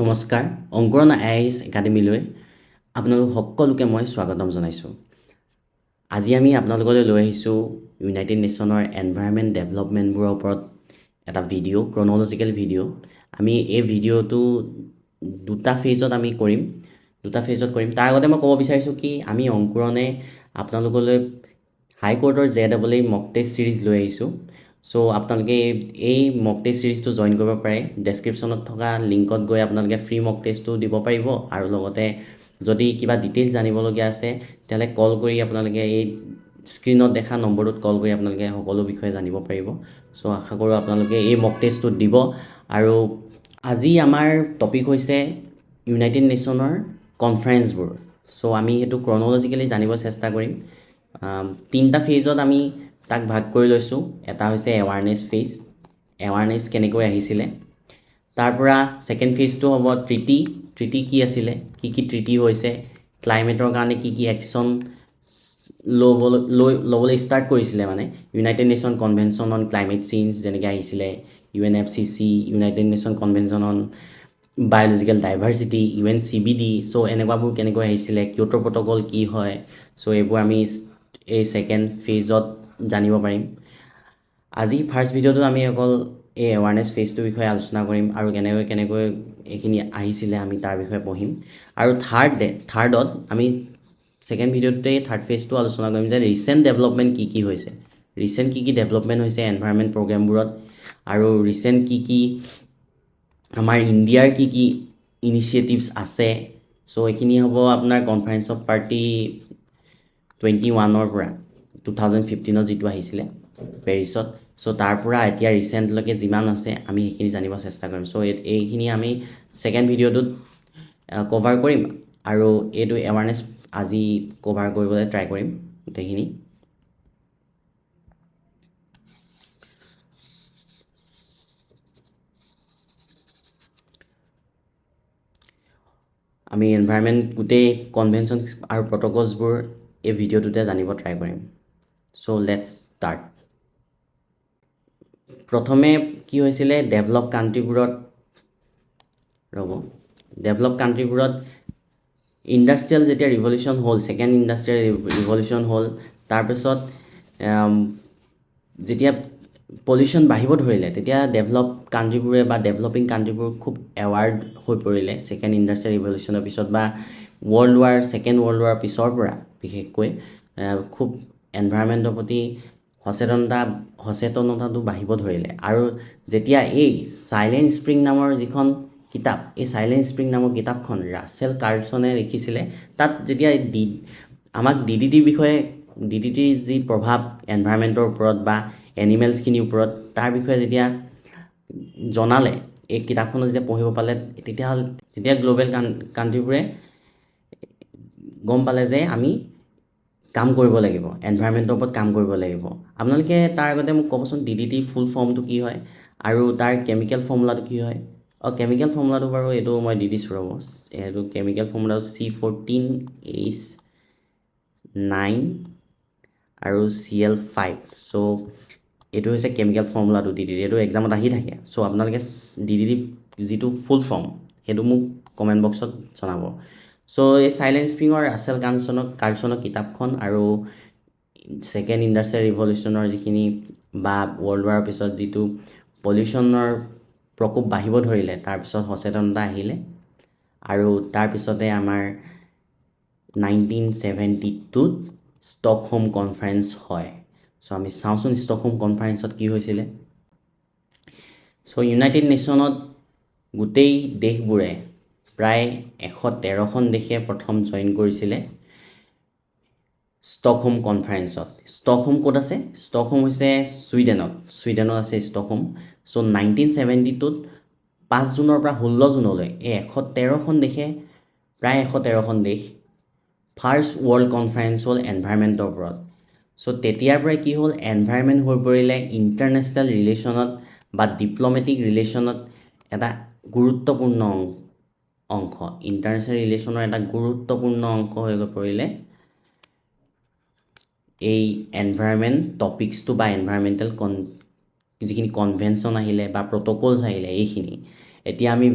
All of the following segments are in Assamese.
নমস্কাৰ অংকুৰণ আইএএছ একাডেমীলৈ আপোনালোক সকলোকে মই স্বাগতম জনাইছোঁ। আজি আমি আপোনালোকলৈ লৈ আহিছোঁ ইউনাইটেড নেশ্যনৰ এনভাইৰনমেণ্ট ডেভেলপমেণ্টবোৰৰ ওপৰত এটা ভিডিঅ' ক্ৰনলজিকেল ভিডিঅ'। আমি এই ভিডিঅ'টো দুটা ফেজত কৰিম। তাৰ আগতে মই ক'ব বিচাৰিছোঁ কি আমি অংকুৰণে আপোনালোকলৈ হাইকোৰ্টৰ JEE মক টেষ্ট চিৰিজ লৈ আহিছোঁ। চ' আপোনালোকে এই মক টেষ্ট চিৰিজটো জইন কৰিব পাৰে। ডেছক্ৰিপশ্যনত থকা লিংকত গৈ আপোনালোকে ফ্ৰী মক টেষ্টটো দিব পাৰিব আৰু লগতে যদি কিবা ডিটেইলছ জানিবলগীয়া আছে তেতিয়াহ'লে কল কৰি আপোনালোকে এই স্ক্ৰীনত দেখা নম্বৰটোত কল কৰি আপোনালোকে সকলো বিষয়ে জানিব পাৰিব। চ' আশা কৰোঁ আপোনালোকে এই মক টেষ্টটো দিব। আৰু আজি আমাৰ টপিক হৈছে ইউনাইটেড নেশ্যনৰ কনফাৰেঞ্চবোৰ। চ' আমি সেইটো ক্ৰনলজিকেলি জানিব চেষ্টা কৰিম। তিনিটা ফেজত আমি তাক ভাগ কৰি লৈছোঁ। এটা হৈছে এৱাৰনেছ ফেজ, এৱাৰনেছ কেনেকৈ আহিছিলে। তাৰ পৰা ছেকেণ্ড ফেজটো হ'ব ট্ৰিটি কি আছিলে, কি ট্ৰিটি হৈছে, ক্লাইমেটৰ কাৰণে কি একশ্যন ল'বলৈ ষ্টাৰ্ট কৰিছিলে। মানে United nation convention on climate change যেনেকৈ আহিছিলে, UNFCCC, United nation convention on biological diversity, UNCBD। চ' এনেকুৱাবোৰ কেনেকৈ আহিছিলে, কিয়োটো প্ৰট'কল কি হয়। চ' এইবোৰ আমি এই ছেকেণ্ড ফেজত জানিব পাৰিম। আজি ফাৰ্ষ্ট ভিডিঅ'টোত আমি অকল এই এৱাৰনেছ ফেজটোৰ বিষয়ে আলোচনা কৰিম আৰু কেনেকৈ এইখিনি আহিছিলে আমি তাৰ বিষয়ে পঢ়িম। আৰু থাৰ্ডত আমি ছেকেণ্ড ভিডিঅ'টোতে থাৰ্ড ফেজটো আলোচনা কৰিম যে ৰিচেণ্ট ডেভেলপমেণ্ট কি হৈছে, ৰিচেণ্ট কি ডেভেলপমেণ্ট হৈছে এনভাইৰনমেণ্ট প্ৰগ্ৰেমবোৰত, আৰু ৰিচেণ্ট কি আমাৰ ইণ্ডিয়াৰ কি ইনিচিয়েটিভছ আছে। চ' এইখিনি হ'ব আপোনাৰ কনফাৰেঞ্চ অফ পাৰ্টি 21ৰ পৰা 2015 যিটো আহিছিলে পেৰিছত। চ' তাৰ পৰা এতিয়া ৰিচেণ্টলৈকে যিমান আছে আমি সেইখিনি জানিব চেষ্টা কৰিম। চ' এইখিনি আমি ছেকেণ্ড ভিডিঅ'টোত কভাৰ কৰিম আৰু এইটো এৱাৰনেছ আজি কভাৰ কৰিবলৈ ট্ৰাই কৰিম গোটেইখিনি। আমি এনভাইৰনমেণ্ট গোটেই কনভেনশ্যন আৰু প্ৰট'কলছবোৰ এই ভিডিঅ'টোতে জানিব ট্ৰাই কৰিম। চ' লেটছ ষ্টাৰ্ট। প্ৰথমে কি হৈছিলে ডেভেলপ কাণ্ট্ৰিবোৰত ইণ্ডাষ্ট্ৰিয়েল যেতিয়া ৰিভলিউশ্যন হ'ল, ছেকেণ্ড ইণ্ডাষ্ট্ৰিয়েল ৰিভলিউশ্যন হ'ল, তাৰপিছত যেতিয়া পলিউশ্যন বাঢ়িব ধৰিলে তেতিয়া ডেভেলপ কাণ্ট্ৰিবোৰে বা ডেভেলপিং কাণ্ট্ৰিবোৰ খুব এৱাৰ্ড হৈ পৰিলে ছেকেণ্ড ইণ্ডাষ্ট্ৰিয়েল ৰিভলিউশ্যনৰ পিছত বা ছেকেণ্ড ৱৰ্ল্ড ৱাৰ পিছৰ পৰা বিশেষকৈ খুব এনভাইৰনমেণ্টৰ প্ৰতি সচেতনতাটো বাঢ়িব ধৰিলে। আৰু যেতিয়া এই চাইলেণ্ট স্প্ৰিং নামৰ যিখন কিতাপ, এই চাইলেণ্ট স্প্ৰিং নামৰ কিতাপখন ৰাছেল কাৰ্লছনে লিখিছিলে, তাত যেতিয়া আমাক DDTৰ বিষয়ে, DDTৰ যি প্ৰভাৱ এনভাইৰনমেণ্টৰ ওপৰত বা এনিমেলছখিনিৰ ওপৰত তাৰ বিষয়ে যেতিয়া জনালে, এই কিতাপখনত যেতিয়া পঢ়িব পালে তেতিয়া গ্ল'বেল কাণ্ট্ৰিবোৰে গম পালে যে আমি কাম কৰিব লাগিব, এনভাইৰনমেণ্টৰ ওপৰত কাম কৰিব লাগিব। আপোনালোকে তাৰ আগতে মোক ক'বচোন DDT ফুল ফৰ্মটো কি হয় আৰু তাৰ কেমিকেল ফৰ্মুলাটো কি হয়। কেমিকেল ফৰ্মুলাটো বাৰু এইটো মই দি দিছোঁ ৰ'ব। এইটো কেমিকেল ফৰ্মুলাটো C14H9 আৰু Cl5। চ' এইটো হৈছে কেমিকেল ফৰ্মুলাটো DDT। এইটো এক্সামত আহি থাকে। চ' আপোনালোকে DDT যিটো ফুল ফৰ্ম সেইটো মোক কমেণ্ট বক্সত জনাব। চ' এই চাইলেণ্ট স্প্ৰিঙৰ ৰাছেল কাৰ্লছনৰ কিতাপখন আৰু ছেকেণ্ড ইণ্ডাষ্ট্ৰিয়েল ৰিভলিউশ্যনৰ যিখিনি বা ৱৰ্ল্ড ৱাৰৰ পিছত যিটো পলিউশ্যনৰ প্ৰকোপ বাঢ়িব ধৰিলে, তাৰপিছত সচেতনতা আহিলে আৰু তাৰপিছতে আমাৰ 1972ত ষ্টকহোম কনফাৰেঞ্চ হয়। চ' আমি চাওঁচোন ষ্টকহোম কনফাৰেঞ্চত কি হৈছিলে। চ' ইউনাইটেড নেশ্যনত গোটেই দেশবোৰে প্ৰায় 113খন দেশে প্ৰথম জইন কৰিছিলে ষ্টকহোম কনফাৰেঞ্চত। ষ্টকহোম ক'ত আছে? ষ্টকহোম হৈছে ছুইডেনত আছে ষ্টকহোম। চ' 1972ত 5 জুনৰ পৰা 16 জুনলৈ এই 113খন দেশে, প্ৰায় 113খন দেশ ফাৰ্ষ্ট ৱৰ্ল্ড কনফাৰেঞ্চ হ'ল এনভাইৰনমেণ্টৰ ওপৰত। চ' তেতিয়াৰ পৰাই কি হ'ল, এনভাইৰনমেণ্ট হৈ পৰিলে ইণ্টাৰনেশ্যনেল ৰিলেশ্যনত বা ডিপ্ল'মেটিক ৰিলেশ্যনত এটা গুৰুত্বপূৰ্ণ অংশ, ইণ্টাৰনেশ্যনেল ৰিলেশ্যনৰ এটা গুৰুত্বপূৰ্ণ অংশ হৈ পৰিলে এই এনভাইৰনমেণ্ট টপিক্সটো বা এনভাইৰনমেণ্টেল যিখিনি কনভেনশ্যন আহিলে বা প্ৰট'কলছ আহিলে, এইখিনি এতিয়া আমি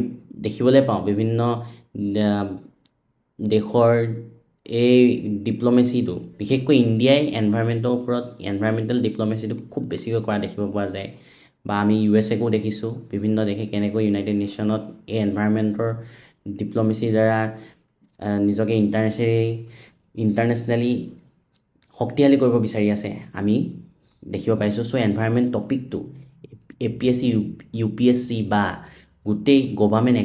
দেখিবলৈ পাওঁ বিভিন্ন দেশৰ এই ডিপ্ল'মেচিটো বিশেষকৈ ইণ্ডিয়াই এনভাইৰমেণ্টৰ ওপৰত এনভাইৰমেণ্টেল ডিপ্ল'মেচিটো খুব বেছিকৈ কৰা দেখিব পোৱা যায় বা আমি USA কো দেখিছোঁ বিভিন্ন দেশে কেনেকৈ ইউনাইটেড নেশ্যনত এই এনভাইৰমেণ্টৰ ডিপ্ল'মেচিৰ দ্বাৰা নিজকে ইণ্টাৰনেশ্যনেলি শক্তিশালী কৰিব বিচাৰি আছে আমি দেখিব পাইছোঁ চ' এনভাইৰমেণ্ট টপিকটো APSC UPSC বা গোটেই গভৰ্ণমেণ্ট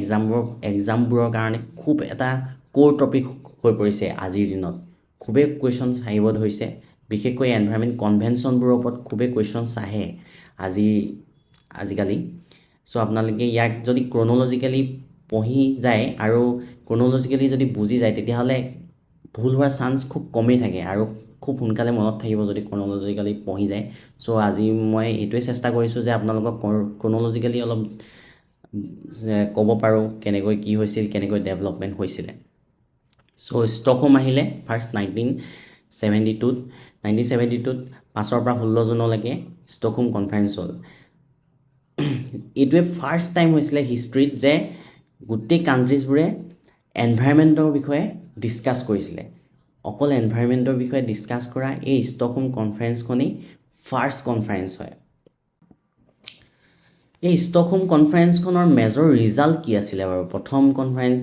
এক্সামবোৰৰ কাৰণে খুব এটা ক'ৰ টপিক হৈ পৰিছে আজিৰ দিনত খুবেই কুৱেশ্যনছ আহিব ধৰিছে বিশেষকৈ এনভাইৰমেণ্ট কনভেনশ্যনবোৰৰ ওপৰত খুবেই কুৱেশ্যনছ আহে আজিকালি চ' আপোনালোকে ইয়াক যদি ক্ৰন'লজিকেলি পঢ়ি যায় আৰু ক্ৰন'লজিকেলি যদি বুজি যায় তেতিয়াহ'লে ভুল হোৱাৰ চান্স খুব কমেই থাকে আৰু খুব সোনকালে মনত থাকিব যদি ক্ৰন'লজিকেলি পঢ়ি যায় চ' আজি মই এইটোৱে চেষ্টা কৰিছোঁ যে আপোনালোকক ক্ৰন'লজিকেলি অলপ ক'ব পাৰোঁ কেনেকৈ কি হৈছিল কেনেকৈ ডেভেলপমেণ্ট হৈছিলে চ' ষ্টকহোম আহিলে ফাৰ্ষ্ট 1972 5ৰ পৰা 16 জুনলৈকে ষ্টকহোম কনফাৰেন্স হ'ল এইটোৱে ফাৰ্ষ্ট টাইম হৈছিলে হিষ্ট্ৰীত যে গোটেই কাণ্ট্ৰিজবোৰে এনভাইৰমেণ্টৰ বিষয়ে ডিছকাছ কৰিছিলে অকল এনভাইৰমেণ্টৰ বিষয়ে ডিছকাছ কৰা এই ষ্টকহোম কনফাৰেন্সখনেই ফাৰ্ষ্ট কনফাৰেন্স হয় এই ষ্টকহোম কনফাৰেন্সখনৰ মেজৰ ৰিজাল্ট কি আছিলে বাৰু প্ৰথম কনফাৰেন্স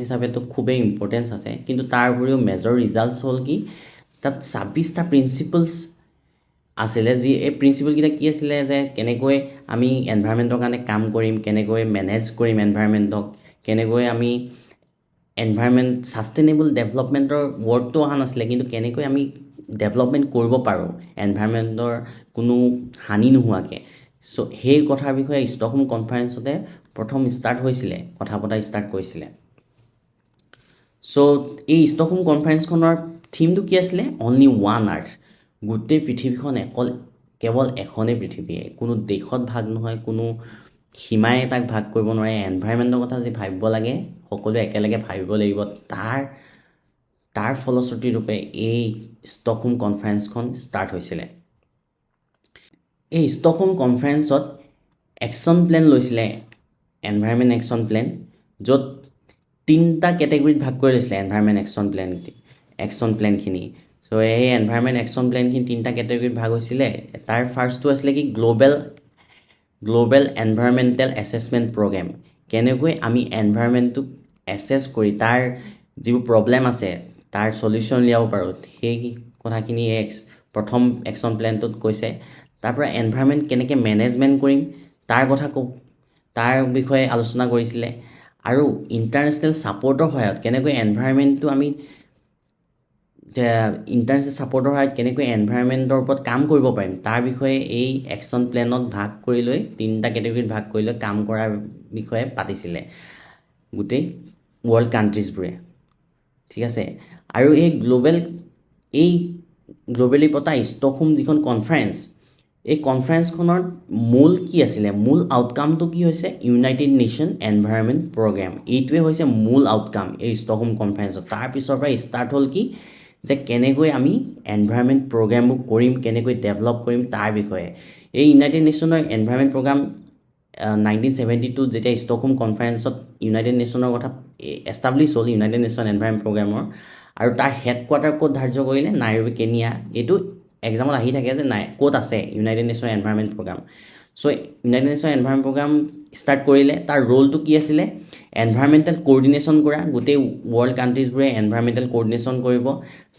হিচাপেতো খুবেই ইম্পৰ্টেঞ্চ আছে কিন্তু তাৰ উপৰিও মেজৰ ৰিজাল্টছ হ'ল কি তাত 26টা প্ৰিন্সিপলছ আছিলে যি এই প্ৰিন্সিপলকেইটা কি আছিলে যে কেনেকৈ আমি এনভাইৰমেণ্টৰ কাৰণে কাম কৰিম কেনেকৈ মেনেজ কৰিম এনভাইৰমেণ্টক কেনেকৈ আমি এনভাইৰমেণ্ট ছাষ্টেইনেবল ডেভেলপমেণ্টৰ ৱৰ্ডটো অহা নাছিলে কিন্তু কেনেকৈ আমি ডেভেলপমেণ্ট কৰিব পাৰোঁ এনভাইৰমেণ্টৰ কোনো হানি নোহোৱাকৈ চ' সেই কথাৰ বিষয়ে ষ্টকহোম কনফাৰেন্সতে প্ৰথম ষ্টাৰ্ট হৈছিলে কথা পতা ষ্টাৰ্ট কৰিছিলে চ' এই ষ্টকহোম কনফাৰেন্সখনৰ থিমটো কি আছিলে অনলি ওৱান আৰ্থ গোটেই পৃথিৱীখন কেৱল এখনেই পৃথিৱীয়ে কোনো দেশত ভাগ নহয় কোনো সীমাই তাক ভাগ কৰিব নোৱাৰে এনভাইৰমেণ্টৰ কথা যি ভাবিব লাগে সকলোৱে একেলগে ভাবিব লাগিব তাৰ ফলশ্ৰুতি ৰূপে এই ষ্টকহোম কনফাৰেন্সখন ষ্টাৰ্ট হৈছিলে এই ষ্টকহোম কনফাৰেন্সত একশ্যন প্লেন লৈছিলে এনভাইৰমেণ্ট একশ্যন প্লেন য'ত 3টা কেটেগৰীত ভাগ কৰি লৈছিলে এনভাইৰমেণ্ট একশ্যন প্লেনখিনি চ' এই এনভাইৰমেণ্ট একশ্যন প্লেনখিনি 3টা কেটেগৰীত ভাগ হৈছিলে তাৰ ফাৰ্ষ্টটো আছিলে কি গ্ল'বেল এনভাইৰমেণ্টেল এছেছমেণ্ট প্ৰগ্ৰেম কেনেকৈ আমি এনভাইৰমেণ্টটোক এছেছ কৰি তাৰ যিবোৰ প্ৰব্লেম আছে তাৰ চলিউশ্যন উলিয়াব পাৰোঁ সেই কথাখিনি প্ৰথম একশ্যন প্লেনটোত কৈছে তাৰ পৰা এনভাইৰমেণ্ট কেনেকৈ মেনেজমেণ্ট কৰিম তাৰ বিষয়ে আলোচনা কৰিছিলে আৰু ইণ্টাৰনেশ্যনেল ছাপৰ্টৰ সহায়ত কেনেকৈ এনভাইৰমেণ্টটো আমি ইণ্টাৰনেশ্যনেল ছাপৰ্টৰ সহায়ত কেনেকৈ এনভাইৰমেণ্টৰ ওপৰত কাম কৰিব পাৰিম তাৰ বিষয়ে এই একশ্যন প্লেনত ভাগ কৰি লৈ 3টা কেটেগৰীত ভাগ কৰি লৈ কাম কৰাৰ বিষয়ে পাতিছিলে গোটেই ৱৰ্ল্ড কাণ্ট্ৰিজবোৰে ঠিক আছে আৰু এই গ্ল'বেলি পতা ষ্টকহোম যিখন কনফাৰেন্স এই কনফাৰেন্সখনৰ মূল কি আছিলে মূল আউটকামটো কি হৈছে ইউনাইটেড নেশ্যন এনভাইৰমেণ্ট প্ৰগ্ৰেম এইটোৱে হৈছে মূল আউটকাম এই ষ্টকহোম কনফাৰেন্সত তাৰপিছৰ পৰা ষ্টাৰ্ট হ'ল কি যে কেনেকৈ আমি এনভাইৰমেণ্ট প্ৰগ্ৰেমবোৰ কৰিম কেনেকৈ ডেভেলপ কৰিম তাৰ বিষয়ে এই ইউনাইটেড নেশ্যনৰ এনভাইৰমেণ্ট প্ৰগ্ৰাম 1972 যেতিয়া ষ্টকহোম কনফাৰেন্সত ইউনাইটেড নেশ্যনৰ কথা এষ্টাব্লিছ হ'ল ইউনাইটেড নেশ্যন এনভাইৰমেণ্ট প্ৰগ্ৰামৰ আৰু তাৰ হেডকোৱাৰ্টাৰ ক'ত ধাৰ্য কৰিলে নাইৰোবি কেনিয়া এইটো এক্সামত আহি থাকে যে নাই ক'ত আছে United Nation environment programme so' United Nation environment programme start কৰিলে তাৰ ৰোলটো কি আছিলে এনভাইৰমেণ্টেল কোঅৰ্ডিনেশ্যন কৰা গোটেই ৱৰ্ল্ড কাণ্ট্ৰিজবোৰে এনভাইৰমেণ্টেল কোঅৰ্ডিনেশ্যন কৰিব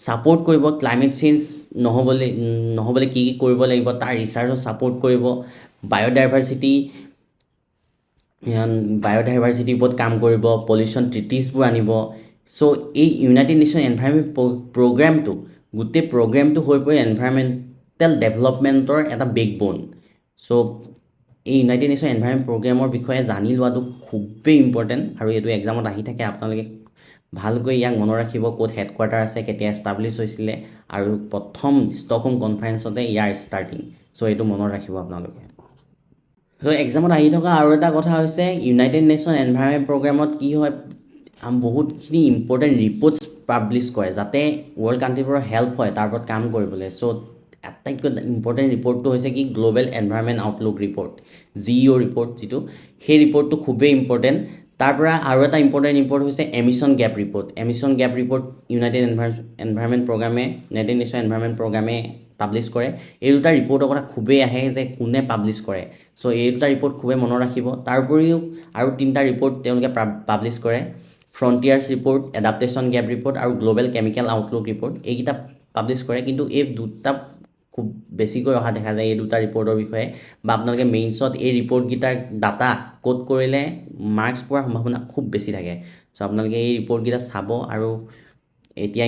ছাপৰ্ট কৰিব ক্লাইমেট চেঞ্জ নহ'বলৈ কি কৰিব লাগিব তাৰ ৰিচাৰ্চত ছাপৰ্ট কৰিব বায়'ডাইভাৰ্চিটিৰ ওপৰত কাম কৰিব পলিউশ্যন ট্ৰিটিছবোৰ আনিব চ' এই ইউনাইটেড নেশ্যন এনভাইৰমেণ্ট প্ৰগ্ৰেমটো গোটেই প্ৰগ্ৰেমটো হৈ পৰে এনভাইৰমেণ্টেল ডেভেলপমেণ্টৰ এটা বেকবোন চ' এই ইউনাইটেড নেশ্যন এনভাইৰমেণ্ট প্ৰগ্ৰেমৰ বিষয়ে জানি লোৱাটো খুবেই ইম্পৰ্টেণ্ট আৰু এইটো এক্সামত আহি থাকে আপোনালোকে ভালকৈ ইয়াক মনত ৰাখিব ক'ত হেডকোৱাৰ্টাৰ আছে কেতিয়া এষ্টাব্লিছ হৈছিলে আৰু প্ৰথম ষ্টকহোম কনফাৰেন্সতে ইয়াৰ ষ্টাৰ্টিং চ' এইটো মনত ৰাখিব আপোনালোকে চ' এক্সামত আহি থকা আৰু এটা কথা হৈছে ইউনাইটেড নেশ্যন এনভাইৰমেণ্ট প্ৰগ্ৰেমত কি হয় বহুতখিনি ইম্পৰ্টেণ্ট ৰিপৰ্টছ পাব্লিছ কৰে যাতে ৱৰ্ল্ড কাণ্ট্ৰিবোৰৰ হেল্প হয় তাৰ ওপৰত কাম কৰিবলৈ চ' আটাইতকৈ ইম্পৰ্টেণ্ট ৰিপৰ্টটো হৈছে কি global environment outlook report GEO report যিটো সেই ৰিপৰ্টটো খুবেই ইম্পৰ্টেণ্ট তাৰ পৰা আৰু এটা ইম্পৰ্টেণ্ট ৰিপৰ্ট হৈছে emission gap report United environment প্ৰগ্ৰামে ইউনাইটেড নেশ্যন এনভাইৰনমেণ্ট প্ৰগ্ৰামে পাব্লিছ কৰে এই দুটা ৰিপৰ্টৰ কথা খুবেই আহে যে কোনে পাব্লিছ কৰে চ' এই দুটা ৰিপৰ্ট খুবেই মনত ৰাখিব তাৰ উপৰিও আৰু তিনিটা ৰিপৰ্ট তেওঁলোকে পাব্লিছ কৰে Frontiers report adaptation gap report আৰু গ্ল'বেল কেমিকেল আউটলুক ৰিপৰ্ট এইকেইটা পাব্লিছ কৰে কিন্তু এই দুটা খুব বেছিকৈ অহা দেখা যায় এই দুটা ৰিপৰ্টৰ বিষয়ে বা আপোনালোকে মেইনছত এই ৰিপৰ্টকেইটাৰ ডাটা কোড কৰিলে মাৰ্কছ পোৱাৰ সম্ভাৱনা খুব বেছি থাকে চ' আপোনালোকে এই ৰিপৰ্টকেইটা চাব আৰু এতিয়া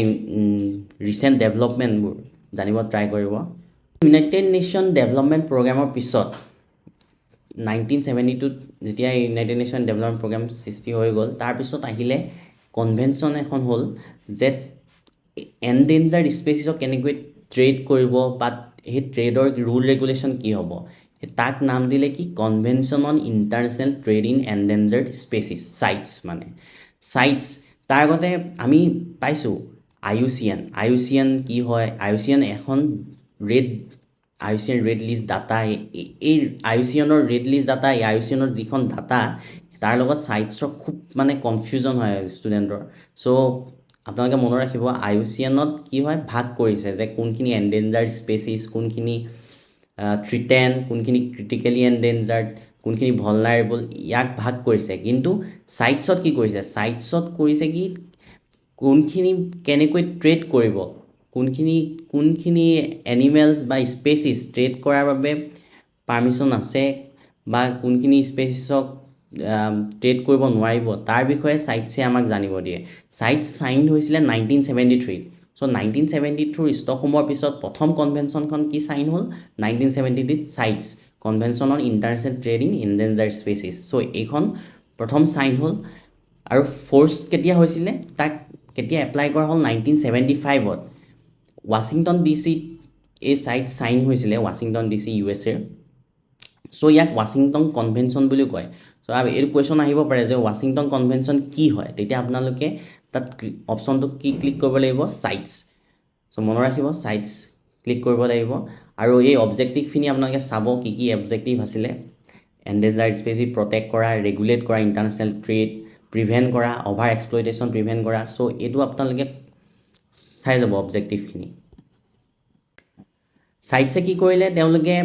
ৰিচেণ্ট ডেভেলপমেণ্টবোৰ জানিব ট্ৰাই কৰিব ইউনাইটেড নেশ্যন ডেভেলপমেণ্ট প্ৰগ্ৰামৰ পিছত 1972 যেতিয়া ইউনাইটেড নেশ্যন ডেভেলপমেণ্ট প্ৰগ্ৰাম সৃষ্টি হৈ গ'ল তাৰপিছত আহিলে কনভেনশ্যন এখন হ'ল যে এনডেঞ্জাৰ্ড স্পেচিছক কেনেকৈ ট্ৰেড কৰিব বা সেই ট্ৰেডৰ ৰুল ৰেগুলেশ্যন কি হ'ব তাক নাম দিলে কি convention on international trade in endangered species CITES তাৰ আগতে আমি পাইছোঁ IUCN কি হয় IUCN এখন ৰেড লিষ্ট ডাটা এই IUCNৰ ৰেড লিষ্ট ডাটা IUCNৰ যিখন ডাটা তাৰ লগত চাইটছৰ খুব মানে কনফিউজন হয় ষ্টুডেণ্টৰ চ' আপোনালোকে মনত ৰাখিব IUCNত কি হয় ভাগ কৰিছে যে কোনখিনি এনডেঞ্জাৰ্ড স্পেচিছ কোনখিনি থ্ৰিটেণ্ড কোনখিনি ক্ৰিটিকেলি এনডেঞ্জাৰ্ড কোনখিনি ভলনাৰেবল ইয়াক ভাগ কৰিছে কিন্তু চাইটছত কি কৰিছে চাইটছত কৰিছে কি কোনখিনি কেনেকৈ ট্ৰেড কৰিব কোনখিনি এনিমেলছ বা স্পেচিছ ট্ৰেড কৰাৰ বাবে পাৰ্মিশ্যন আছে বা কোনখিনি স্পেচিছক ট্ৰেড কৰিব নোৱাৰিব তাৰ বিষয়ে চাইটছে আমাক জানিব দিয়ে চাইটছ চাইন হৈছিলে 1973 চ' 1973 ষ্টকহোমৰ পিছত প্ৰথম কনভেনশ্যনখন কি চাইন হ'ল 1973 CITES convention on international trade in endangered species so' এইখন প্ৰথম চাইন হ'ল আৰু ফ'ৰ্চ কেতিয়া হৈছিলে তাক কেতিয়া এপ্লাই কৰা হ'ল 1975ত ৱাশ্বিংটন DC এই চাইট চাইন হৈছিলে ৱাশ্বিংটন DC USA চ' ইয়াক ৱাশ্বিংটন কনভেনশ্যন বুলি কয় চ' এইটো কুৱেশ্যন আহিব পাৰে যে ৱাশ্বিংটন কনভেনশ্যন কি হয় তেতিয়া আপোনালোকে তাত অপশ্যনটো কি ক্লিক কৰিব লাগিব চাইটছ চ' মনত ৰাখিব চাইটছ ক্লিক কৰিব লাগিব আৰু এই অবজেক্টিভখিনি আপোনালোকে চাব কি অবজেক্টিভ আছিলে এনডেঞ্জাৰ্ড স্পেচিছ প্ৰটেক্ট কৰা ৰেগুলেট কৰা ইণ্টাৰনেশ্যনেল ট্ৰেড প্ৰিভেণ্ট কৰা অভাৰ এক্সপ্লইটেশ্যন প্ৰিভেণ্ট কৰা চ' এইটো আপোনালোকে চাই যাব অবজেক্টিভখিনি চাইটছে কি কৰিলে তেওঁলোকে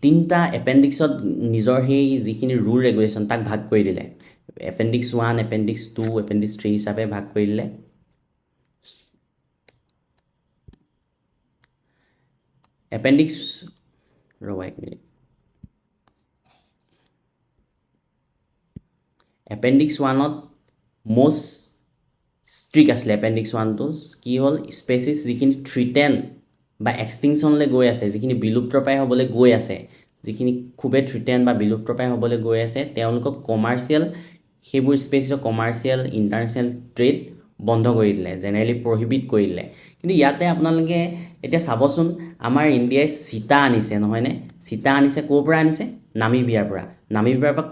তিনিটা এপেণ্ডিক্সত নিজৰ সেই যিখিনি ৰুল ৰেগুলেশ্যন তাক ভাগ কৰি দিলে এপেণ্ডিক্স 1 এপেণ্ডিক্স 2 এপেণ্ডিক্স 3 হিচাপে ভাগ কৰি দিলে এপেণ্ডিক্স ৰ'বা এক মিনিট এপেণ্ডিক্স 1ত most ষ্ট্ৰিক্ট আছিলে এপেণ্ডিক্স 1টো কি হ'ল স্পেচিছ যিখিনি থ্ৰিটেণ্ড বা এক্সটিংশ্যনলৈ গৈ আছে যিখিনি বিলুপ্তপ্ৰায় হ'বলৈ গৈ আছে যিখিনি খুবেই থ্ৰিটেণ্ড বা বিলুপ্তপ্ৰায় হ'বলৈ গৈ আছে তেওঁলোকক কমাৰ্চিয়েল সেইবোৰ স্পেচিছৰ কমাৰ্চিয়েল ইণ্টাৰনেশ্যনেল ট্ৰেড বন্ধ কৰি দিলে জেনেৰেলি প্ৰহিবিট কৰি দিলে কিন্তু ইয়াতে আপোনালোকে এতিয়া চাবচোন আমাৰ ইণ্ডিয়াই চিতা আনিছে নহয়নে চিতা আনিছে ক'ৰ পৰা আনিছে নামিবিয়াৰ পৰা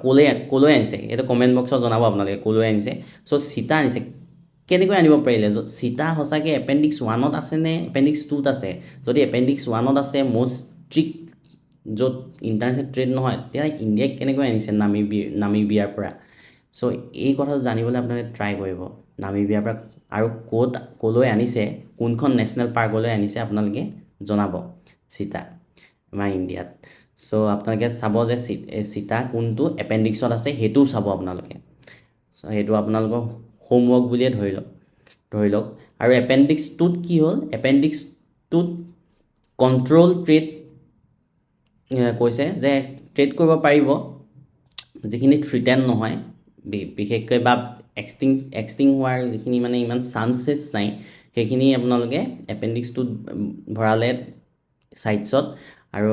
ক'লৈ আনিছে এইটো কমেণ্ট বক্সত জনাব আপোনালোকে ক'লৈ আনিছে চ' চিতা আনিছে কেনেকৈ আনিব পাৰিলে চিতা সঁচাকৈ এপেণ্ডিক্স 1ত আছে নে এপেণ্ডিক্স 2ত আছে যদি এপেণ্ডিক্স 1ত আছে most ষ্ট্ৰিক্ট য'ত ইণ্টাৰনেশ্যনেল ট্ৰেড নহয় তেতিয়া ইণ্ডিয়াক কেনেকৈ আনিছে নামিবিয়াৰ পৰা চ' এই কথাটো জানিবলৈ আপোনালোকে ট্ৰাই কৰিব নামিবিয়াৰ পৰা আৰু ক'লৈ আনিছে কোনখন নেশ্যনেল পাৰ্কলৈ আনিছে আপোনালোকে জনাব চিতা আমাৰ ইণ্ডিয়াত চ' আপোনালোকে চাব যে চিতা কোনটো এপেণ্ডিক্সত আছে সেইটোও চাব আপোনালোকে চ' সেইটো আপোনালোকৰ হোমৱৰ্ক বুলিয়ে ধৰি লওক আৰু এপেণ্ডিক্স 2ত কি হ'ল এপেণ্ডিক্স 2ত কণ্ট্ৰল ট্ৰেড কৈছে যে ট্ৰেড কৰিব পাৰিব যিখিনি থ্ৰিটেণ্ড নহয় বিশেষকৈ বা এক্সটিং হোৱাৰ যিখিনি মানে ইমান চান্সেছ নাই সেইখিনি আপোনালোকে এপেণ্ডিক্স 2ত ভৰালে চাইটছত আৰু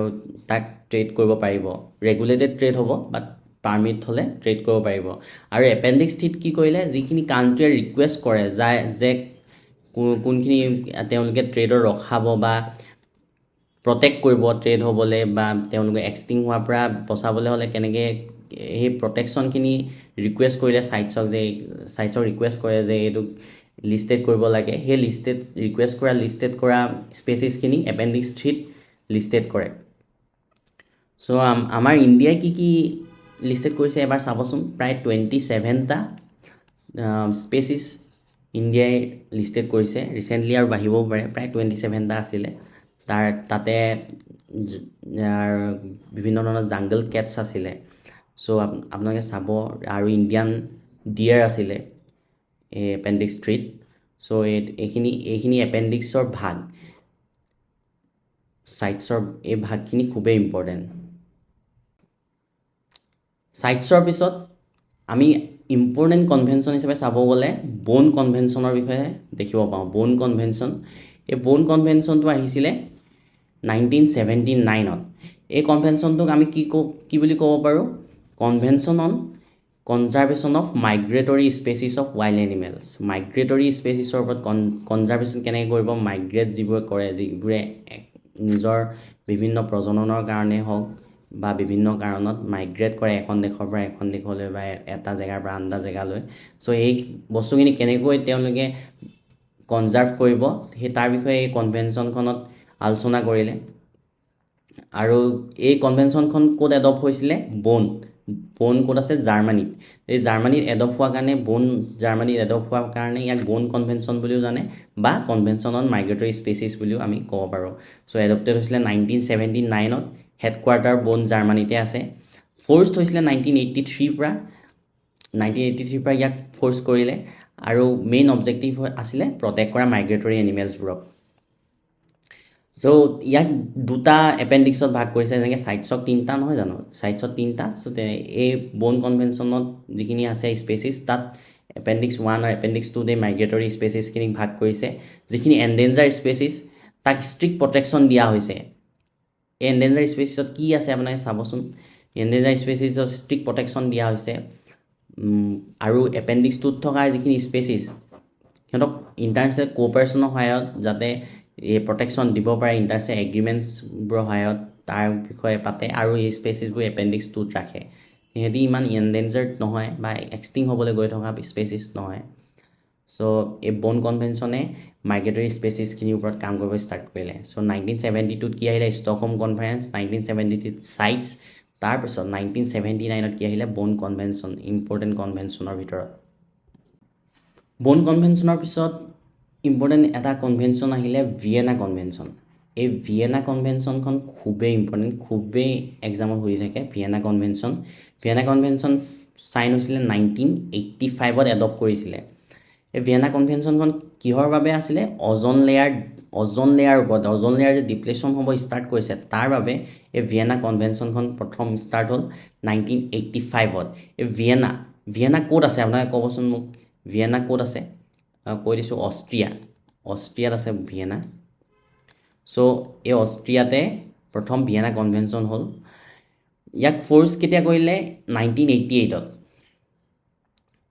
তাক ট্ৰেড কৰিব পাৰিব ৰেগুলেটেড ট্ৰেড হ'ব বাট পাৰ্মিট হ'লে ট্ৰেড কৰিব পাৰিব আৰু এপেণ্ডিক্স 3ত কি কৰিলে যিখিনি কাণ্ট্ৰিয়ে ৰিকুৱেষ্ট কৰে যে কোনখিনি তেওঁলোকে ট্ৰেডৰ ৰখাব বা প্ৰটেক্ট কৰিব ট্ৰেড হ'বলৈ বা তেওঁলোকে এক্সটিং হোৱাৰ পৰা বচাবলৈ হ'লে কেনেকৈ সেই প্ৰটেকশ্যনখিনি ৰিকুৱেষ্ট কৰিলে চাইটছক ৰিকুৱেষ্ট কৰে যে এইটো লিষ্টেড কৰিব লাগে সেই ৰিকুৱেষ্ট কৰা লিষ্টেড কৰা স্পেচিছখিনি এপেণ্ডিক্স 3ত লিষ্টেড কৰে সো আমাৰ ইণ্ডিয়াই কি লিষ্টেড কৰিছে এবাৰ চাবচোন প্ৰায় 27টা স্পেচিছ ইণ্ডিয়াই লিষ্টেড কৰিছে ৰিসেন্টলি আৰু বাঢ়িবও পাৰে প্ৰায় 27টা আছিলে তাতে বিভিন্ন ধৰণৰ জাংগল কেটছ আছিলে সো আপোনালোকে চাব আৰু ইণ্ডিয়ান ডিয়াৰ আছিলে এপেণ্ডিক্স 3 সো এইখিনি এপেণ্ডিক্সৰ ভাগ সাইটছৰ এই ভাগখিনি খুবেই ইম্পৰ্টেণ্ট সাইটছৰ পিছত আমি ইম্পৰ্টেণ্ট কনভেনশ্যন হিচাপে চাব গ'লে বোন কনভেনশ্যনৰ বিষয়ে দেখিব পাওঁ বোন কনভেনশ্যন এই বোন কনভেনশ্যনটো আহিছিলে 1979ত এই কনভেনশ্যনটোক আমি কি বুলি ক'ব পাৰোঁ convention on conservation of migratory species of wild animals migratory স্পেচিছৰ ওপৰত কনজাৰ্ভেশ্যন কেনেকৈ কৰিব মাইগ্ৰেট যিবোৰে কৰে যিবোৰে নিজৰ বিভিন্ন প্ৰজননৰ কাৰণে হওক বা বিভিন্ন কাৰণত মাইগ্ৰেট কৰে এখন দেশৰ পৰা এখন দেশলৈ বা এটা জেগাৰ পৰা আন এটা জেগালৈ সো এই বস্তুখিনি কেনেকৈ তেওঁলোকে কনজাৰ্ভ কৰিব সেই তাৰ বিষয়ে এই কনভেনশ্যনখনত আলোচনা কৰিলে আৰু এই কনভেনশ্যনখন ক'ত এডপ্ট হৈছিলে বোন ক'ত আছে জাৰ্মানীত এই জাৰ্মানীত এডপ্ট হোৱাৰ কাৰণে জাৰ্মানীত এডপ্ট হোৱাৰ কাৰণে ইয়াক বোন কনভেনশ্যন বুলিও জানে বা কনভেনশ্যন অন মাইগ্ৰেটৰী স্পেচিছ বুলিও আমি ক'ব পাৰোঁ সো এডপ্টেড হৈছিলে 1979ত হেডকোৱাৰ্টাৰ বোন জাৰ্মানীতে আছে ফ'ৰ্চড হৈছিলে 1983 পৰা ইয়াক ফ'ৰ্চ কৰিলে আৰু মেইন অবজেক্টিভ আছিলে প্ৰটেক্ট কৰা মাইগ্ৰেটৰী এনিমেলছবোৰক সো ইয়াক দুটা এপেণ্ডিক্সত ভাগ কৰিছে যেনেকৈ সাইটছক তিনিটা নহয় জানো সাইটছত তিনিটা সো এই বোন কনভেনশ্যনত যিখিনি আছে স্পেচিছ তাত এপেণ্ডিক্স 1 আৰু এপেণ্ডিক্স 2 দে মাইগ্ৰেটৰী স্পেচিছখিনিক ভাগ কৰিছে যিখিনি এণ্ডেঞ্জাৰ স্পেচিছ তাক ষ্ট্ৰিক্ট প্ৰটেকশ্যন দিয়া হৈছে এণ্ডেঞ্জাৰ স্পেচিছত কি আছে আপোনালোকে চাবচোন এণ্ডেঞ্জাৰ স্পেচিছত ষ্ট্ৰিক্ট প্ৰটেকশ্যন দিয়া হৈছে আৰু এপেণ্ডিক্স 2ত থকা যিখিনি স্পেচিছ সিহঁতক ইণ্টাৰনেশ্যনেল কোঅপাৰেশ্যনৰ সহায়ত যাতে এই প্ৰটেকশ্যন দিব পাৰে ইণ্টাৰনেশ্যনেল এগ্ৰিমেণ্টছবোৰৰ সহায়ত তাৰ বিষয়ে পাতে আৰু এই স্পেচিছবোৰ এপেণ্ডিক্স 2ত ৰাখে সিহঁতি ইমান এণ্ডেঞ্জাৰ্ড নহয় বা এক্সটিং হ'বলৈ গৈ থকা স্পেচিছ নহয় সো এই বোন কনভেনশ্যনে মাইগ্ৰেটৰী স্পেচিছখিনিৰ ওপৰত কাম কৰিব ষ্টাৰ্ট কৰিলে সো 1972ত কি আহিলে ষ্টকহোম কনফাৰেন্স 1973ত সাইটছ তাৰপিছত 1979ত কি আহিলে বোন কনভেনশ্যন ইম্পৰ্টেণ্ট কনভেনশ্যনৰ ভিতৰত বোন কনভেনশ্যনৰ পিছত ইম্পৰ্টেণ্ট এটা কনভেনশ্যন আহিলে ভিয়েনা কনভেনশ্যন এই ভিয়েনা কনভেনশ্যনখন খুবেই ইম্পৰ্টেণ্ট খুবেই এক্সামত সুধি থাকে ভিয়েনা কনভেনশ্যন চাইন হৈছিলে 1985ত এডপ্ট কৰিছিলে এই ভিয়েনা কনভেনশ্যনখন কিহৰ বাবে আছিলে অজন লেয়াৰ ওপৰত অজন লেয়াৰ যে ডিপ্লেশ্যন হ'ব ষ্টাৰ্ট কৰিছে তাৰ বাবে এই ভিয়েনা কনভেনশ্যনখন প্ৰথম ষ্টাৰ্ট হ'ল 1985ত এই ভিয়েনা ক'ত আছে আপোনালোকে ক'বচোন মোক ভিয়েনা ক'ত আছে কৈ দিছোঁ অষ্ট্ৰিয়াত আছে ভিয়েনা সো এই অষ্ট্ৰিয়াতে প্ৰথম ভিয়েনা কনভেনশ্যন হ'ল ইয়াক ফ'ৰ্চ কেতিয়া কৰিলে 1988ত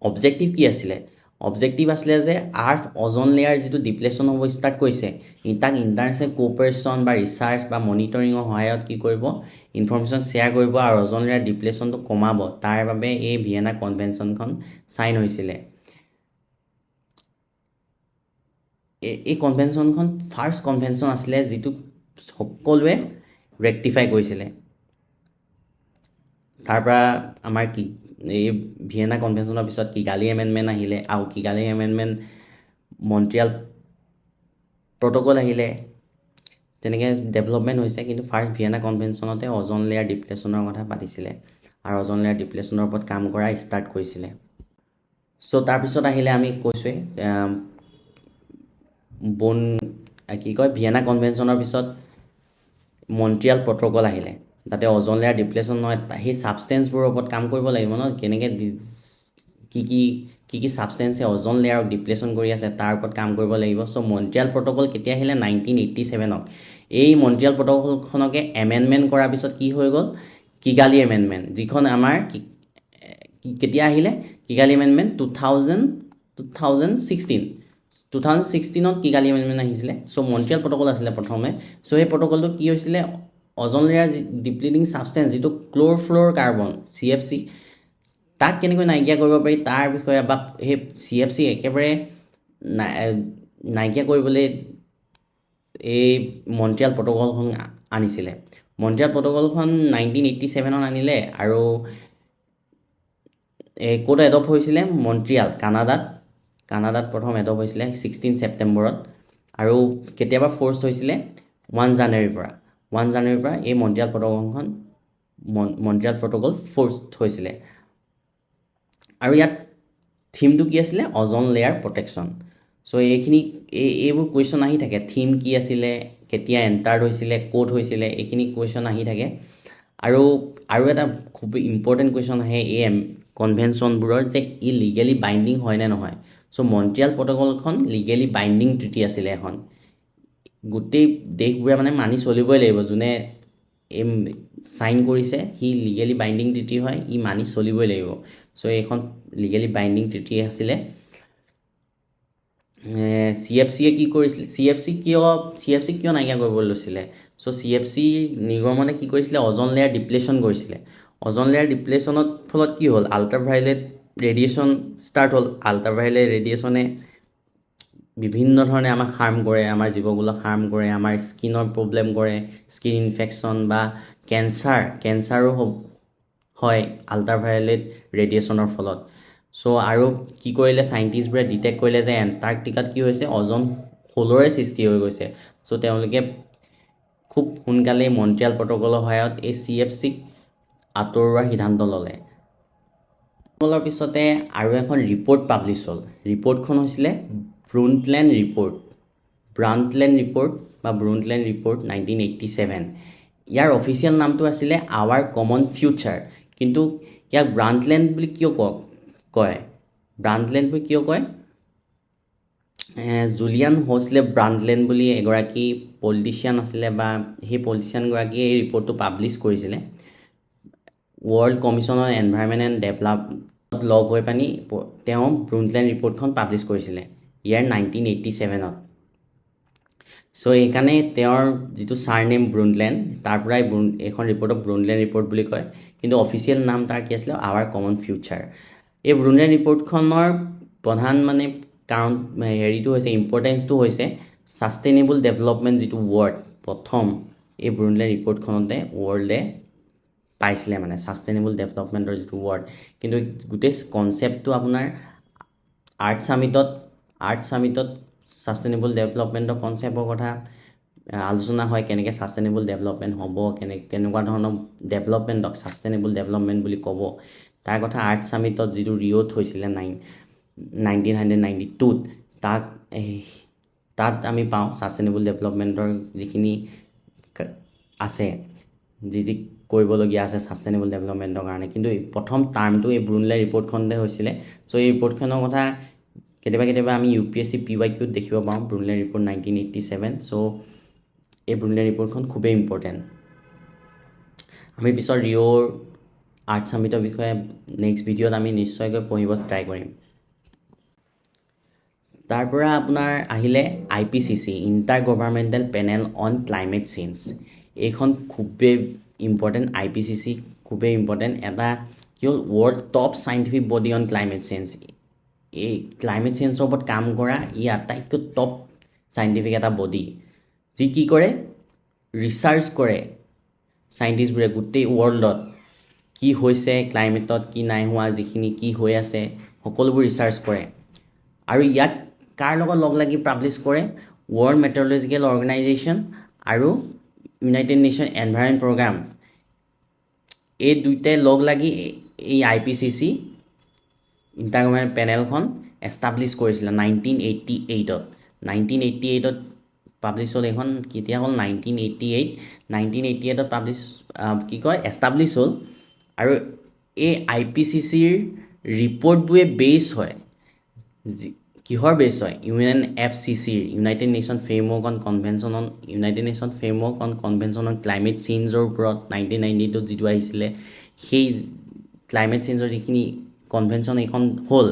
অবজেক্টিভ কি আছিলে অবজেক্টিভ আছিলে যে আৰ্থ অজন লেয়াৰ যিটো ডিপ্লেশ্যন হ'ব ষ্টাৰ্ট কৰিছে তাক ইণ্টাৰনেশ্যনেল কোঅপাৰেশ্যন বা ৰিচাৰ্চ বা মনিটৰিঙৰ সহায়ত কি কৰিব ইনফৰমেশ্যন শ্বেয়াৰ কৰিব আৰু অজন লেয়াৰ ডিপ্লেশ্যনটো কমাব তাৰ বাবে এই ভিয়েনা কনভেনশ্যনখন চাইন হৈছিলে এই কনভেনশ্যনখন ফাৰ্ষ্ট কনভেনশ্যন আছিলে যিটো সকলোৱে ৰেক্টিফাই কৰিছিলে তাৰ পৰা আমাৰ কি এই ভিয়েনা কনভেনশ্যনৰ পিছত কিগালি এমেণ্ডমেণ্ট আহিলে আৰু কিগালি এমেণ্ডমেণ্ট মন্ট্ৰিয়াল প্ৰট'কল আহিলে তেনেকৈ ডেভেলপমেণ্ট হৈছে কিন্তু ফাৰ্ষ্ট ভিয়েনা কনভেনশ্যনতে অজন লেয়াৰ ডিপ্লেশ্যনৰ কথা পাতিছিলে আৰু অজন লেয়াৰ ডিপ্লেশ্যনৰ ওপৰত কাম কৰা ষ্টাৰ্ট কৰিছিলে সো তাৰপিছত আহিলে আমি কৈছোঁৱে ভিয়েনা কনভেনশ্যনৰ পিছত মন্ট্ৰিয়াল প্ৰট'কল আহিলে যাতে অজন লেয়াৰ ডিপ্লেশ্যন নহয় সেই ছাবষ্টেঞ্চবোৰৰ ওপৰত কাম কৰিব লাগিব ন কেনেকৈ কি ছাবষ্টেঞ্চে অজন লেয়াৰক ডিপ্লেশ্যন কৰি আছে তাৰ ওপৰত কাম কৰিব লাগিব সো মন্ট্ৰিয়াল প্ৰট'কল কেতিয়া আহিলে 1987ত এই মন্ট্ৰিয়াল প্ৰট'কলখনকে এমেণ্ডমেণ্ট কৰাৰ পিছত কি হৈ গ'ল কিগালি এমেণ্ডমেণ্ট যিখন আমাৰ কেতিয়া আহিলে কিগালি এমেণ্ডমেণ্ট 2016ত কিগালি এমেণ্ডমেণ্ট আহিছিলে সো মন্ট্ৰিয়াল প্ৰট'কল আছিলে প্ৰথমে সো সেই প্ৰট'কলটো কি হৈছিলে অজন লেয়াৰ ডিপ্লিটিং ছাবষ্টেঞ্চ যিটো ক্ল'ৰফ্ল'ৰ কাৰ্বন CFC তাক কেনেকৈ নাইকিয়া কৰিব পাৰি তাৰ বিষয়ে বা সেই CFC একেবাৰে নাইকিয়া কৰিবলৈ এই মন্ট্ৰিয়াল প্ৰট'কলখন আনিছিলে মন্ট্ৰিয়াল প্ৰট'কলখন 1987ত আনিলে আৰু ক'ত এডপ্ট হৈছিলে মন্ট্ৰিয়াল কানাডাত প্ৰথম এডপ্ট হৈছিলে 16 ছেপ্টেম্বৰত আৰু কেতিয়াবা ফ'ৰ্চ হৈছিলে 1 জানুৱাৰীৰ পৰা এই মন্ট্ৰিয়াল প্ৰট'কল ফ'ৰ্চ হৈছিলে আৰু ইয়াত থিমটো কি আছিলে অজন লেয়াৰ প্ৰটেকশ্যন চ' এইবোৰ কুৱেশ্যন আহি থাকে থিম কি আছিলে কেতিয়া এণ্টাৰ্ড হৈছিলে ক'ত হৈছিলে এইখিনি কুৱেশ্যন আহি থাকে আৰু এটা খুব ইম্পৰ্টেণ্ট কুৱেশ্যন আহে এই কনভেনশ্যনবোৰৰ যে ই লিগেলি বাইণ্ডিং হয় নে নহয় চ' মন্ট্ৰিয়াল প্ৰট'কলখন লিগেলি বাইণ্ডিং ট্ৰিটি আছিলে এখন গোটেই দেশবোৰে মানে মানি চলিবই লাগিব যোনে এই চাইন কৰিছে সি লিগেলি বাইণ্ডিং ট্ৰিটি হয় ই মানি চলিবই লাগিব চ' এইখন লিগেলি বাইণ্ডিং ট্ৰিটি আছিলে CFCয়ে কি কৰিছিলে CFC কিয় নাইকিয়া কৰিবলৈ লৈছিলে চ' CFC নিগমনে কি কৰিছিলে অজন লেয়াৰ ডিপ্লেশ্যন কৰিছিলে অজন লেয়াৰ ডিপ্লেশ্যনত ফলত কি হ'ল আল্ট্ৰাভাইলেট ৰেডিয়েশ্যন ষ্টাৰ্ট হ'ল আল্ট্ৰাভাইলেট ৰেডিয়েশ্যনে বিভিন্ন ধৰণে আমাক হাৰ্ম কৰে আমাৰ জীৱকুলক হাৰ্ম কৰে আমাৰ স্কিনৰ প্ৰব্লেম কৰে স্কিন ইনফেকশ্যন বা কেঞ্চাৰো হয় আল্ট্ৰাভাইলেট ৰেডিয়েশ্যনৰ ফলত চ' আৰু কি কৰিলে চাইণ্টিষ্টবোৰে ডিটেক্ট কৰিলে যে এণ্টাৰ্কটিকাত কি হৈছে অজন হোলৰে সৃষ্টি হৈ গৈছে চ' তেওঁলোকে খুব সোনকালে মন্ট্ৰিয়াল প্ৰট'কলৰ সহায়ত এই CFCক আঁতৰোৱাৰ সিদ্ধান্ত ল'লে পিছতে আৰু এখন ৰিপৰ্ট পাব্লিছ হ'ল ৰিপৰ্টখন হৈছিলে ব্ৰুণ্ডটলেণ্ড ৰিপৰ্ট 1987 ইয়াৰ অফিচিয়েল নামটো আছিলে আৱাৰ কমন ফিউচাৰ কিন্তু ইয়াক ব্ৰাণ্ডটলেণ্ড বুলি কিয় কয় জুলিয়ান হছলে ব্ৰাণ্ডটলেণ্ড বুলি এগৰাকী পলিটিচিয়ান আছিলে বা সেই পলিটিচিয়ানগৰাকীয়ে এই ৰিপৰ্টটো পাব্লিছ কৰিছিলে world commission on environment and development লগ হৈ পানি তেওঁ ব্ৰুণ্ডটলেণ্ড ৰিপৰ্টখন পাব্লিছ কৰিছিলে ইয়াৰ 1987ত চ' এইকাৰণে তেওঁৰ যিটো ছাৰনেম ব্ৰুণ্ডটলেণ্ড তাৰ পৰাই এইখন ৰিপৰ্টক ব্ৰুণ্ডটলেণ্ড ৰিপৰ্ট বুলি কয় কিন্তু অফিচিয়েল নাম তাৰ কি আছিলে আৱাৰ কমন ফিউচাৰ এই ব্ৰুণ্ডটলেণ্ড ৰিপৰ্টখনৰ প্ৰধান মানে কাৰণ হেৰিটো হৈছে ইম্পৰ্টেঞ্চটো হৈছে ছাষ্টেইনেবল ডেভেলপমেণ্ট যিটো ৱৰ্ড প্ৰথম এই ব্ৰুণ্ডটলেণ্ড ৰিপৰ্টখনতে ৱৰ্ল্ডে পাইছিলে মানে ছাষ্টেইনেবল ডেভেলপমেণ্টৰ যিটো ৱৰ্ড কিন্তু গোটেই কনচেপ্টটো আপোনাৰ আৰ্ট ছামিটত ছাষ্টেইনেবল ডেভেলপমেণ্টৰ কনচেপ্টৰ কথা আলোচনা হয় কেনেকৈ ছাষ্টেইনেবল ডেভেলপমেণ্ট হ'ব কেনেকুৱা ধৰণৰ ডেভেলপমেণ্টক ছাষ্টেইনেবল ডেভেলপমেণ্ট বুলি ক'ব তাৰ কথা আৰ্ট ছামিটত যিটো ৰিঅ'ত হৈছিলে 1992ত তাত আমি পাওঁ ছাষ্টেইনেবল ডেভেলপমেণ্টৰ যিখিনি আছে যি কৰিবলগীয়া আছে ছাষ্টেইনেবল ডেভেলপমেণ্টৰ কাৰণে কিন্তু প্ৰথম টাৰ্মটো এই ব্ৰুণ্ডটলেণ্ড ৰিপৰ্টখনতে হৈছিলে চ' এই ৰিপৰ্টখনৰ কথা কেতিয়াবা আমি UPSC PYQত দেখিব পাওঁ ব্ৰুণ্ডটলেণ্ড ৰিপৰ্ট 1987 চ' এই ব্ৰুণ্ডটলেণ্ড ৰিপৰ্টখন খুবেই ইম্পৰ্টেণ্ট আমি পিছত ৰিঅ'ৰ আৰ্ট ছামিটৰ বিষয়ে নেক্সট ভিডিঅ'ত আমি নিশ্চয়কৈ পঢ়িব ট্ৰাই কৰিম তাৰ পৰা আপোনাৰ আহিলে IPCC intergovernmental panel on climate change এইখন খুবেই ইম্পৰ্টেণ্ট IPCC খুবেই ইম্পৰ্টেণ্ট এটা কি হ'ল world top scientific body on climate change এই ক্লাইমেট চেঞ্জৰ ওপৰত কাম কৰা ই আটাইতকৈ টপ চাইণ্টিফিক এটা বডি যি কি কৰে ৰিচাৰ্চ কৰে চাইণ্টিষ্টবোৰে গোটেই ৱৰ্ল্ডত কি হৈছে ক্লাইমেটত কি নাই হোৱা যিখিনি কি হৈ আছে সকলোবোৰ ৰিচাৰ্চ কৰে আৰু ইয়াক কাৰ লগত লগ লাগি পাব্লিছ কৰে ৱৰ্ল্ড মেট্ৰলজিকেল অৰ্গেনাইজেশ্যন আৰু ইউনাইটেড নেশ্যন এনভাইৰনমেণ্ট প্ৰগ্ৰাম এই দুইটাই লগ লাগি এই IPCC ইণ্টাৰ গভাৰ্ণমেণ্ট পেনেলখন এষ্টাব্লিছ কৰিছিলে 1988ত পাব্লিছ হ'ল এইখন কেতিয়া হ'ল 1988ত পাব্লিছ এষ্টাব্লিছ হ'ল আৰু এই IPCCৰ ৰিপৰ্টবোৰে বেছ হয় কিহৰ বেছ হয় UNFCCৰ United Nation framework on convention on climate চেঞ্জৰ ওপৰত 1992ত যিটো আহিছিলে সেই ক্লাইমেট চেঞ্জৰ যিখিনি কনভেনশ্যন এইখন হ'ল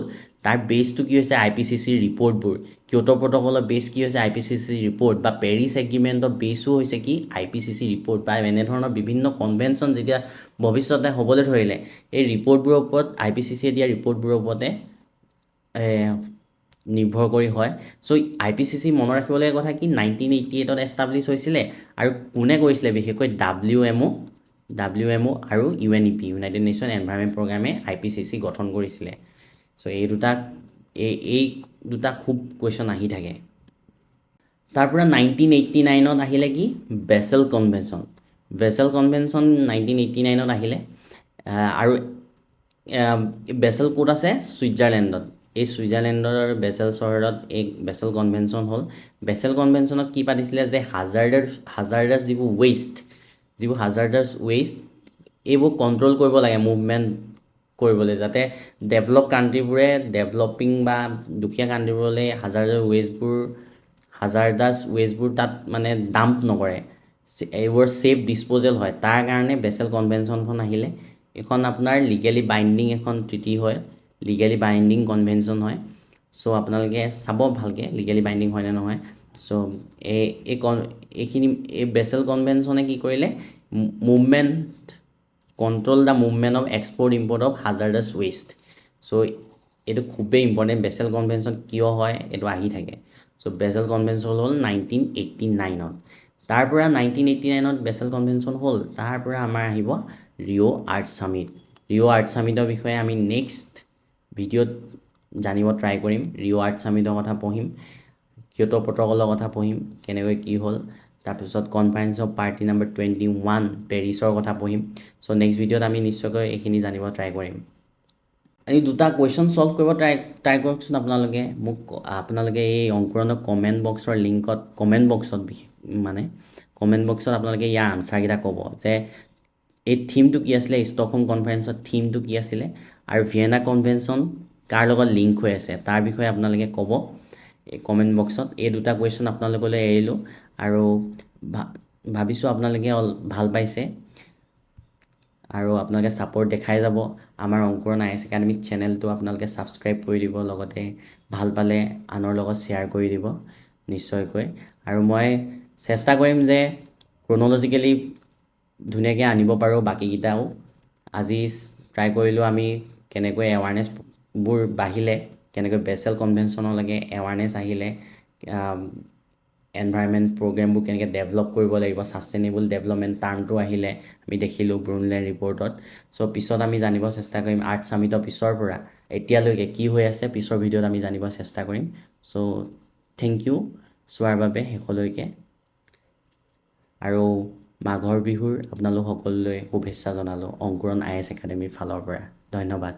তাৰ বেছটো কি হৈছে IPCCৰ ৰিপৰ্টবোৰ কিয়োটো প্ৰট'কলৰ বেছ কি হৈছে IPCCৰ ৰিপৰ্ট বা পেৰিছ এগ্ৰিমেণ্টৰ বেছো হৈছে কি IPCC ৰিপৰ্ট বা এনেধৰণৰ বিভিন্ন কনভেনশ্যন যেতিয়া ভৱিষ্যতে হ'বলৈ ধৰিলে এই ৰিপৰ্টবোৰৰ ওপৰত IPCCয়ে দিয়া ৰিপৰ্টবোৰৰ ওপৰতে নিৰ্ভৰ কৰি হয় চ' IPCC মনত ৰাখিবলগীয়া কথা কি 1988ত এষ্টাব্লিছ হৈছিলে আৰু কোনে কৰিছিলে বিশেষকৈ WMO আৰু UNEP ইউনাইটেড নেশ্যন এনভাইৰনমেণ্ট প্ৰগ্ৰামে IPCC গঠন কৰিছিলে চ' এই দুটা খুব কুৱেশ্যন আহি থাকে তাৰ পৰা 1989ত আহিলে কি বেছেল কনভেনশ্যন 1989ত আহিলে আৰু বেছেল ক'ত আছে ছুইজাৰলেণ্ডত এই ছুইজাৰলেণ্ডৰ বেছেল চহৰত এক বেছেল কনভেনশ্যন হ'ল বেছেল কনভেনশ্যনত কি পাতিছিলে যে হাজাৰডাছ যিবোৰ ৱেষ্ট এইবোৰ কণ্ট্ৰল কৰিব লাগে মুভমেণ্ট কৰিবলৈ যাতে ডেভেলপ কাণ্ট্ৰিবোৰে ডেভেলপিং বা দুখীয়া কাণ্ট্ৰিবোৰলৈ হাজাৰডাছ ৱেষ্টবোৰ তাত মানে ডাম্প নকৰে এইবোৰ ছেফ ডিছপ'জেল হয় তাৰ কাৰণে বেছেল কনভেনশ্যনখন আহিলে এখন আপোনাৰ লিগেলি বাইণ্ডিং এখন ট্ৰিটি হয় লিগেলি বাইণ্ডিং কনভেনশ্যন হয় চ' আপোনালোকে চাব ভালকৈ লিগেলি বাইণ্ডিং হয় নে নহয় চ' এই বেছেল কনভেনশ্যনে কি কৰিলে control the movement of export import of hazardous waste so' এইটো খুবেই ইম্পৰ্টেণ্ট বেছেল কনভেনশ্যন কিয় হয় এইটো আহি থাকে চ' বেছেল কনভেনশ্যন হ'ল 1989ত তাৰ পৰা 1989ত বেছেল কনভেনশ্যন হ'ল তাৰ পৰা আমাৰ আহিব ৰিঅ' আৰ্ট ছামিটৰ বিষয়ে আমি নেক্সট ভিডিঅ'ত জানিব ট্ৰাই কৰিম ৰিঅ' আৰ্ট ছামিটৰ কথা পঢ়িম কিয়োটো প্ৰট'কলৰ কথা পঢ়িম কেনেকৈ কি হ'ল তাৰপিছত কনফাৰেন্স অফ পাৰ্টি নম্বৰ 21 পেৰিছৰ কথা পঢ়িম চ' নেক্সট ভিডিঅ'ত আমি নিশ্চয়কৈ এইখিনি জানিব ট্ৰাই কৰিম এই দুটা কুৱেশ্যন ছল্ভ কৰিব ট্ৰাই কৰকচোন আপোনালোকে এই অংকুৰণৰ কমেণ্ট বক্সত আপোনালোকে ইয়াৰ আনচাৰকেইটা ক'ব যে এই থিমটো কি আছিলে ষ্টকহোম কনফাৰেন্সৰ থিমটো কি আছিলে আৰু ভিয়েনা কনভেনশ্যন কাৰ লগত লিংক হৈ আছে তাৰ বিষয়ে আপোনালোকে ক'ব এই কমেণ্ট বক্সত এই দুটা কুৱেশ্যন আপোনালোকলৈ এৰিলোঁ আৰু ভাবিছোঁ আপোনালোকে ভাল পাইছে আৰু আপোনালোকে ছাপোৰ্ট দেখাই যাব আমাৰ অংকুৰণ IAS একাডেমিক চেনেলটো আপোনালোকে ছাবস্ক্ৰাইব কৰি দিব লগতে ভাল পালে আনৰ লগত শ্বেয়াৰ কৰি দিব নিশ্চয়কৈ আৰু মই চেষ্টা কৰিম যে ক্ৰন'লজিকেলি ধুনীয়াকৈ আনিব পাৰোঁ বাকীকেইটাও আজি ট্ৰাই কৰিলোঁ আমি কেনেকৈ এৱাৰনেছবোৰ বাঢ়িলে কেনেকৈ বেছেল কনভেনশ্যনলৈকে এৱাৰনেছ আহিলে এনভাইৰনমেণ্ট প্ৰগ্ৰেমবোৰ কেনেকৈ ডেভেলপ কৰিব লাগিব ছাষ্টেইনেবল ডেভেলপমেণ্ট টাৰ্মটো আহিলে আমি দেখিলোঁ ব্ৰুনলেণ্ড ৰিপৰ্টত চ' পিছত আমি জানিব চেষ্টা কৰিম আৰ্ট ছামিটৰ পিছৰ পৰা এতিয়ালৈকে কি হৈ আছে পিছৰ ভিডিঅ'ত আমি জানিব চেষ্টা কৰিম চ' থেংক ইউ চোৱাৰ বাবে শেষলৈকে আৰু মাঘৰ বিহুৰ আপোনালোক সকলোলৈ শুভেচ্ছা জনালোঁ অংকুৰণ IAS একাডেমীৰ ফালৰ পৰা ধন্যবাদ